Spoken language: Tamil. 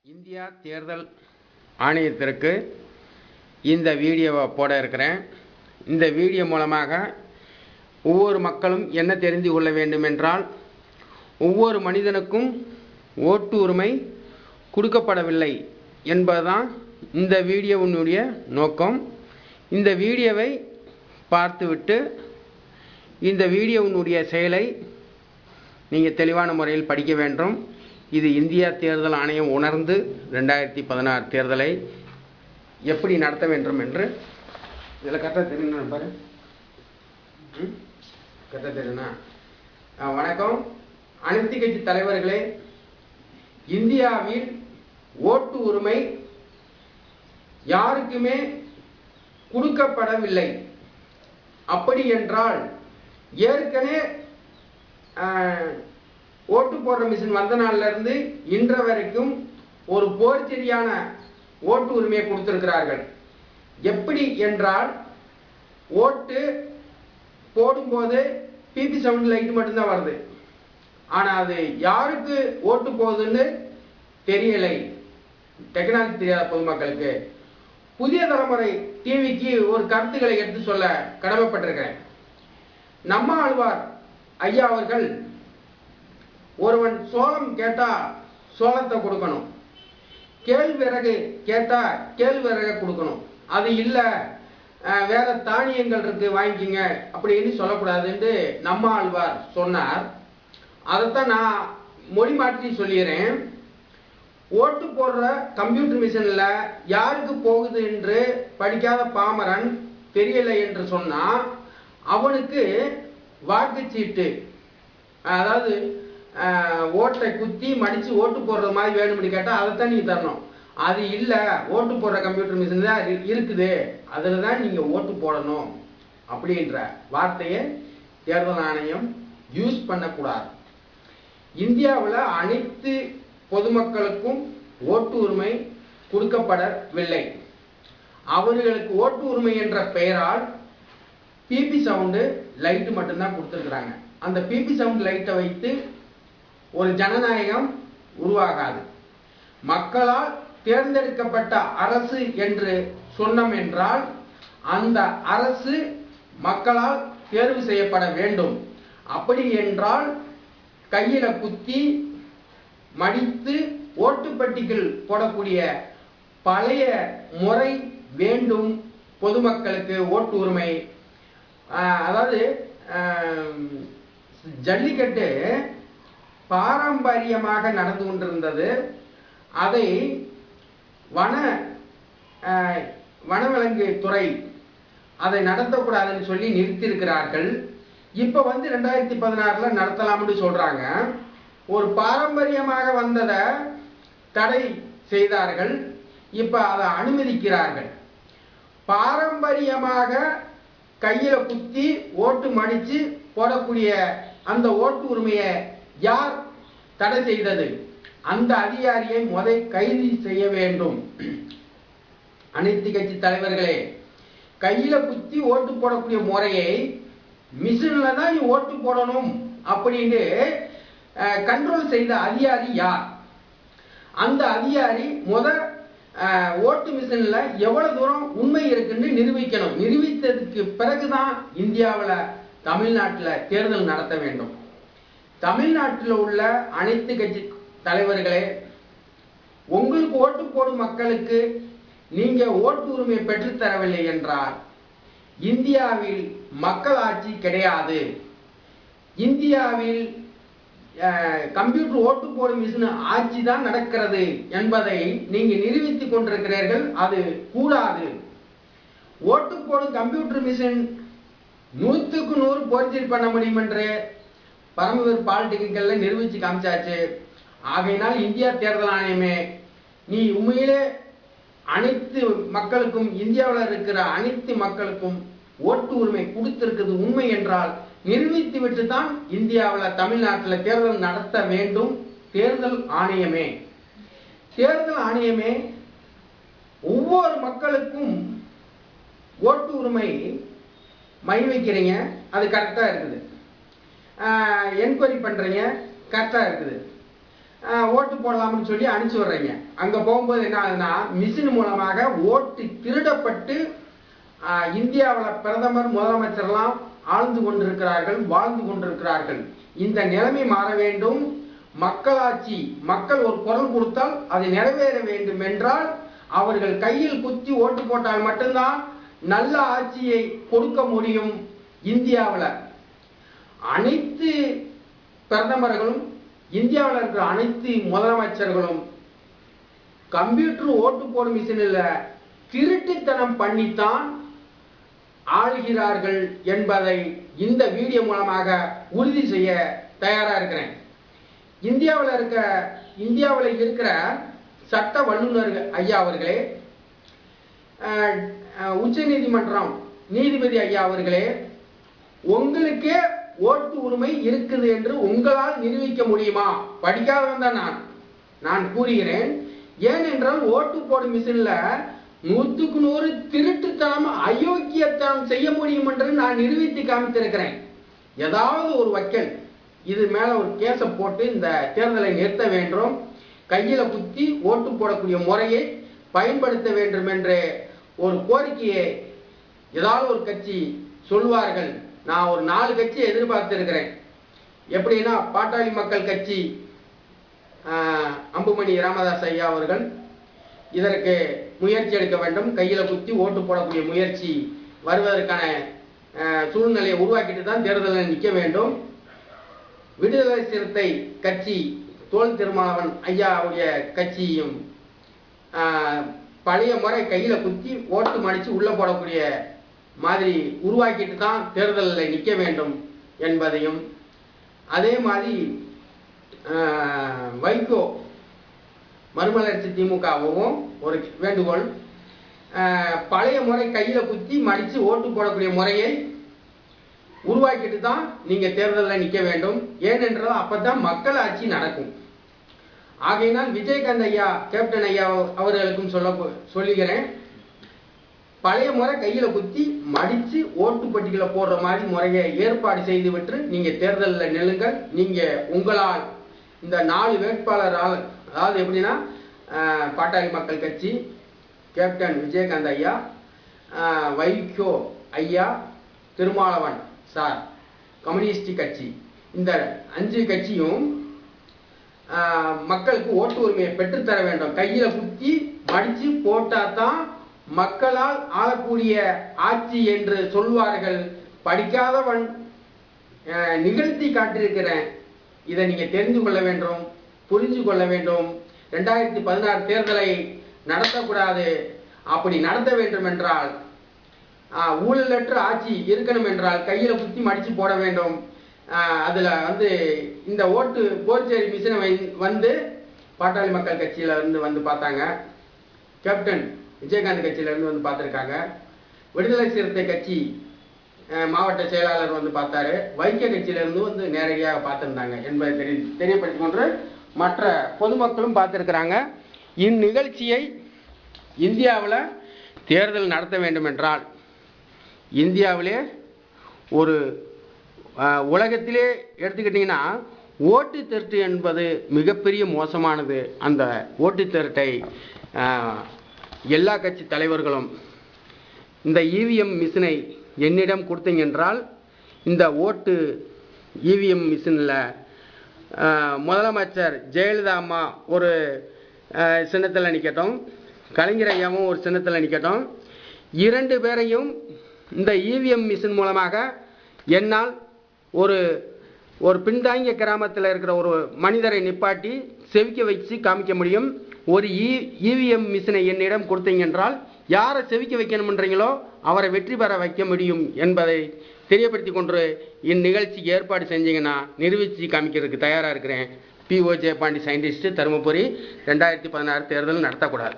இந்தியா தேர்தல் ஆணையத்திற்கு இந்த வீடியோவை போட இருக்கிறேன். இந்த வீடியோ மூலமாக ஒவ்வொரு மக்களும் என்ன தெரிந்து கொள்ள வேண்டும் என்றால், ஒவ்வொரு மனிதனுக்கும் ஓட்டு உரிமை கொடுக்கப்படவில்லை என்பதுதான் இந்த வீடியோவினுடைய நோக்கம். இந்த வீடியோவை பார்த்துவிட்டு இந்த வீடியோவினுடைய செயலை நீங்கள் தெளிவான முறையில் படிக்க வேண்டும். இது இந்தியா தேர்தல் ஆணையம் உணர்ந்து 2016 தேர்தலை எப்படி நடத்த வேண்டும் என்று இதில் கரெக்டாக தெரியும் பாரு. கரெக்டாக தெரியுமா? வணக்கம் அனைத்து கட்சி தலைவர்களே. இந்தியாவில் ஓட்டு உரிமை யாருக்குமே கொடுக்கப்படவில்லை. அப்படி என்றால் ஏற்கனவே ஓட்டு போடுற மிஷின் வந்த நாள்ல இருந்து இன்ற வரைக்கும் ஒரு போர்ச்செரியான ஓட்டு உரிமையை கொடுத்திருக்கிறார்கள். எப்படி என்றால், ஓட்டு போடும்போது பிபி சவுண்ட் லைட் மட்டும்தான் வருது. ஆனா அது யாருக்கு ஓட்டு போகுதுன்னு தெரியலை. டெக்னாலஜி தெரியாத பொதுமக்களுக்கு. புதிய தலைமுறை டிவிக்கு ஒரு கருத்துக்களை எடுத்து சொல்ல கடமைப்பட்டிருக்கிறேன். நம்மாழ்வார் ஐயா அவர்கள், ஒருவன் சோளம் கேட்டா சோளத்தை கொடுக்கணும், கேழ்விறகு கேட்டா கேழ்விறகு கொடுக்கணும், அது இல்ல வேற தானியங்கள் இருக்கு வாங்கிக்கிங்க அப்படின்னு சொல்லக்கூடாதுன்னு நம்மாழ்வார் சொன்னார். அதைத்தான் நான் மொழி மாற்றி சொல்லிடுறேன். ஓட்டு போடுற கம்ப்யூட்டர் மிஷின்ல யாருக்கு போகுது என்று படிக்காத பாமரன் தெரியலை என்று சொன்னா அவனுக்கு வாக்குச்சீட்டு, அதாவது ஓட்டை குத்தி மடிச்சு ஓட்டு போடுறது மாதிரி வேணும்னு கேட்டா அதைத்தான் நீங்க தரணும். அது இல்ல, ஓட்டு போடுற கம்ப்யூட்டர் மிஷின் தான் இருக்குது, அதுல தான் நீங்க ஓட்டு போடணும் அப்படின்ற வார்த்தையை தேர்தல் ஆணையம் யூஸ் பண்ணக்கூடாது. இந்தியாவில் அனைத்து பொதுமக்களுக்கும் ஓட்டு உரிமை கொடுக்கப்படவில்லை. அவர்களுக்கு ஓட்டு உரிமை என்ற பெயரால் பிபி சவுண்டு லைட் மட்டும்தான் கொடுத்துருக்குறாங்க. அந்த பிபி சவுண்ட் லைட்டை வைத்து ஒரு ஜனநாயகம் உருவாகாது. மக்களால் தேர்ந்தெடுக்கப்பட்ட அரசு என்று சொன்னோம் என்றால் அந்த அரசு மக்களால் தேர்வு செய்யப்பட வேண்டும். அப்படி என்றால் கையில குத்தி மடித்து ஓட்டுப்பட்டிகள் போடக்கூடிய பழைய முறை வேண்டும். பொதுமக்களுக்கு ஓட்டு உரிமை, அதாவது ஜல்லிக்கட்டு பாரம்பரியமாக நடந்து கொண்டிருந்தது. அதை வனவிலங்கு துறை அதை நடத்தக்கூடாதுன்னு சொல்லி நிறுத்தியிருக்கிறார்கள். இப்ப 2016 நடத்தலாம்னு சொல்றாங்க. ஒரு பாரம்பரியமாக வந்ததை தடை செய்தார்கள், இப்ப அதை அனுமதிக்கிறார்கள். பாரம்பரியமாக கையில குத்தி ஓட்டு மடிச்சு போடக்கூடிய அந்த ஓட்டு உரிமையை யார் தடை செய்தது? அந்த அதிகாரியை கைது செய்ய வேண்டும். அனைத்து கட்சி தலைவர்களே, கையில குத்தி ஓட்டு போடக்கூடிய முறையை மிஷின்ல தான் நீ ஓட்டு போடணும் அப்படின்னு கண்ட்ரோல் செய்த அதிகாரி யார்? அந்த அதிகாரி ஓட்டு மிஷின்ல எவ்வளவு தூரம் உண்மை இருக்குன்னு நிரூபிக்கணும். நிரூபித்ததுக்கு பிறகுதான் இந்தியாவில் தமிழ்நாட்டில் தேர்தல் நடத்த வேண்டும். தமிழ்நாட்டில் உள்ள அனைத்து கட்சி தலைவர்களே, உங்களுக்கு ஓட்டு போடும் மக்களுக்கு நீங்க ஓட்டு உரிமையை பெற்றுத்தரவில்லை என்றால் இந்தியாவில் மக்கள் ஆட்சி கிடையாது. இந்தியாவில் கம்ப்யூட்டர் ஓட்டு போடும் மிஷின் ஆட்சி தான் நடக்கிறது என்பதை நீங்க நிரூபித்துக் கொண்டிருக்கிறீர்கள். அது கூடாது. ஓட்டு போடும் கம்ப்யூட்டர் மிஷின் 100க்கு 100 போர்ஜரி பண்ண முடியும் என்று பரமவீர் பாலிடெக்னிக்கல்ல நிரூபிச்சு காமிச்சாச்சு. ஆகையினால் இந்தியா தேர்தல் ஆணையமே, நீ உண்மையிலே அனைத்து மக்களுக்கும், இந்தியாவில் இருக்கிற அனைத்து மக்களுக்கும் ஓட்டு உரிமை கொடுத்திருக்கிறது உண்மை என்றால் நிரூபித்து விட்டு தான் இந்தியாவில் தமிழ்நாட்டில் தேர்தல் நடத்த வேண்டும். தேர்தல் ஆணையமே ஒவ்வொரு மக்களுக்கும் ஓட்டு உரிமை மை வைக்கிறீங்க, அது கரெக்டா இருக்குது. என்கொயரி பண்றீங்க, கரெக்டா இருக்குது. ஓட்டு போடலாம்னு சொல்லி அனுப்பிச்சு விடுறீங்க. அங்க போகும்போது என்ன ஆகுதுன்னா மிஷின் மூலமாக ஓட்டு திருடப்பட்டு இந்தியாவில் பிரதமர் முதலமைச்சர்லாம் ஆழ்ந்து கொண்டிருக்கிறார்கள், வாழ்ந்து கொண்டிருக்கிறார்கள். இந்த நிலைமை மாற வேண்டும். மக்களாட்சி, மக்கள் ஒரு குரல் கொடுத்தால் அது நிறைவேற வேண்டும் என்றால் அவர்கள் கையில் குத்தி ஓட்டு போட்டால் மட்டும்தான் நல்ல ஆட்சியை கொடுக்க முடியும். இந்தியாவில் அனைத்து பிரதமர்களும், இந்தியாவில் இருக்கிற அனைத்து முதலமைச்சர்களும் கம்ப்யூட்டர் ஓட்டு போடும் மிஷினில் திருட்டுத்தனம் பண்ணித்தான் ஆளுகிறார்கள் என்பதை இந்த வீடியோ மூலமாக உறுதி செய்ய தயாரா இருக்கிறேன். இந்தியாவில் இருக்கிற சட்ட வல்லுநர்கள் ஐயா அவர்களே, உச்ச நீதிமன்றம் நீதிபதி ஐயா அவர்களே, உங்களுக்கே ஓட்டு உரிமை இருக்குது என்று உங்களால் நிரூபிக்க முடியுமா? படிக்காதவன் தான் நான் கூறுகிறேன். ஏனென்றால் ஓட்டு போடும் மிஷின்ல 100க்கு 100 திருட்டுத்தனம், அயோக்கியத்தனம் செய்ய முடியும் என்று நான் நிரூபித்து காமித்திருக்கிறேன். ஏதாவது ஒரு வக்கீல் இது மேல ஒரு கேஸை போட்டு இந்த தேர்தலை நிறுத்த வேண்டும், கையில குத்தி ஓட்டு போடக்கூடிய முறையை பயன்படுத்த வேண்டும் என்ற ஒரு கோரிக்கையை ஏதாவது ஒரு கட்சி சொல்வார்கள். நான் ஒரு 4 கட்சியை எதிர்பார்த்திருக்கிறேன். எப்படின்னா பாட்டாளி மக்கள் கட்சி, அம்புமணி ராமதாஸ் ஐயா அவர்கள் இதற்கு முயற்சி எடுக்க வேண்டும். கையில குத்தி ஓட்டு போடக்கூடிய முயற்சி வருவதற்கான சூழ்நிலையை உருவாக்கிட்டு தான் தேர்தலில் நிற்க வேண்டும். விடுதலை சிறுத்தை கட்சி, தோல் திருமாவளவன் ஐயாவுடைய கட்சியும் பழைய முறை கையில குத்தி ஓட்டு மடிச்சு உள்ள போடக்கூடிய மாதிரி உருவாக்கிட்டு தான் தேர்தலில் நிற்க வேண்டும் என்பதையும், அதே மாதிரி வைகோ மறுமலர்ச்சி திமுகவும் ஒரு வேண்டுகோள், பழைய முறை கையில குத்தி மடிச்சு ஓட்டு போடக்கூடிய முறையை உருவாக்கிட்டு தான் நீங்க தேர்தலில் நிற்க வேண்டும். ஏனென்றால் அப்பதான் மக்கள் ஆட்சி நடக்கும். ஆகையினால் விஜயகாந்த் ஐயா, கேப்டன் ஐயா அவர்களுக்கும் சொல்லுகிறேன், பழைய முறை கையில குத்தி மடிச்சு ஓட்டு பட்டியல போடுற மாதிரி முறையை ஏற்பாடு செய்து விட்டு நீங்க தேர்தலில் நில்லுங்கள். நீங்க உங்களால் இந்த 4 வேட்பாளரால், அதாவது எப்படின்னா பாட்டாளி மக்கள் கட்சி, கேப்டன் விஜயகாந்த் ஐயா, வைகோ ஐயா, திருமாவளவன் சார், கம்யூனிஸ்ட் கட்சி, இந்த 5 கட்சியும் மக்களுக்கு ஓட்டு உரிமையை பெற்றுத்தர வேண்டும். கையில குத்தி மடிச்சு போட்டாதான் மக்களால் ஆளக்கூடிய ஆட்சி என்று சொல்வார்கள். படிக்காதவன் நிகழ்த்தி காட்டியிருக்கிறேன். இதை நீங்க தெரிந்து கொள்ள வேண்டும், புரிஞ்சு கொள்ள வேண்டும். 2016 தேர்தலை நடத்தக்கூடாது. அப்படி நடத்த வேண்டும் என்றால், ஊழலற்ற ஆட்சி இருக்கணும் என்றால் கையில குத்தி மடிச்சு போட வேண்டும். அதுல இந்த ஓட்டு போர்ச்சேரி மிஷினை பாட்டாளி மக்கள் கட்சியில இருந்து பார்த்தாங்க, கேப்டன் விஜயகாந்த் கட்சியில இருந்து பார்த்திருக்காங்க, விடுதலை சிறுத்தை கட்சி மாவட்ட செயலாளர் பார்த்தாரு, வைகோ கட்சியில இருந்து நேரடியாக பார்த்திருந்தாங்க என்பதை தெரியப்படுத்திக் கொண்டு மற்ற பொதுமக்களும் பார்த்திருக்கிறாங்க. இந்நிகழ்ச்சியை இந்தியாவில் தேர்தல் நடத்த வேண்டும் என்றால், இந்தியாவிலே ஒரு உலகத்திலே எடுத்துக்கிட்டீங்கன்னா ஓட்டு திருட்டு என்பது மிகப்பெரிய மோசமானது. அந்த ஓட்டு திருட்டை எல்லா கட்சி தலைவர்களும் இந்த இவிஎம் மிஷினை என்னிடம் கொடுத்தீங்க என்றால், இந்த ஓட்டு இவிஎம் மிஷினில் முதலமைச்சர் ஜெயலலிதா அம்மா ஒரு சின்னத்தில் நிற்கட்டும், கலைஞர் ஐயாவும் ஒரு சின்னத்தில் நிற்கட்டும், 2 பேரையும் இந்த இவிஎம் மிஷின் மூலமாக என்னால் ஒரு பின்தாங்கிய கிராமத்தில் இருக்கிற ஒரு மனிதரை நிப்பாட்டி செவிக்க வச்சு காமிக்க முடியும். ஒரு இவிஎம் மிஷினை என்னிடம் கொடுத்தீங்க என்றால் யாரை செவிக்க வைக்கணும்ன்றீங்களோ அவரை வெற்றி பெற வைக்க முடியும் என்பதை தெரியப்படுத்தி கொண்டு இந்நிகழ்ச்சிக்கு ஏற்பாடு செஞ்சீங்கன்னா நிரூபித்து காமிக்கிறதுக்கு தயாராக இருக்கிறேன். PO Jayapandi scientist, Dharmapuri. 2016 தேர்தல் நடத்தக்கூடாது.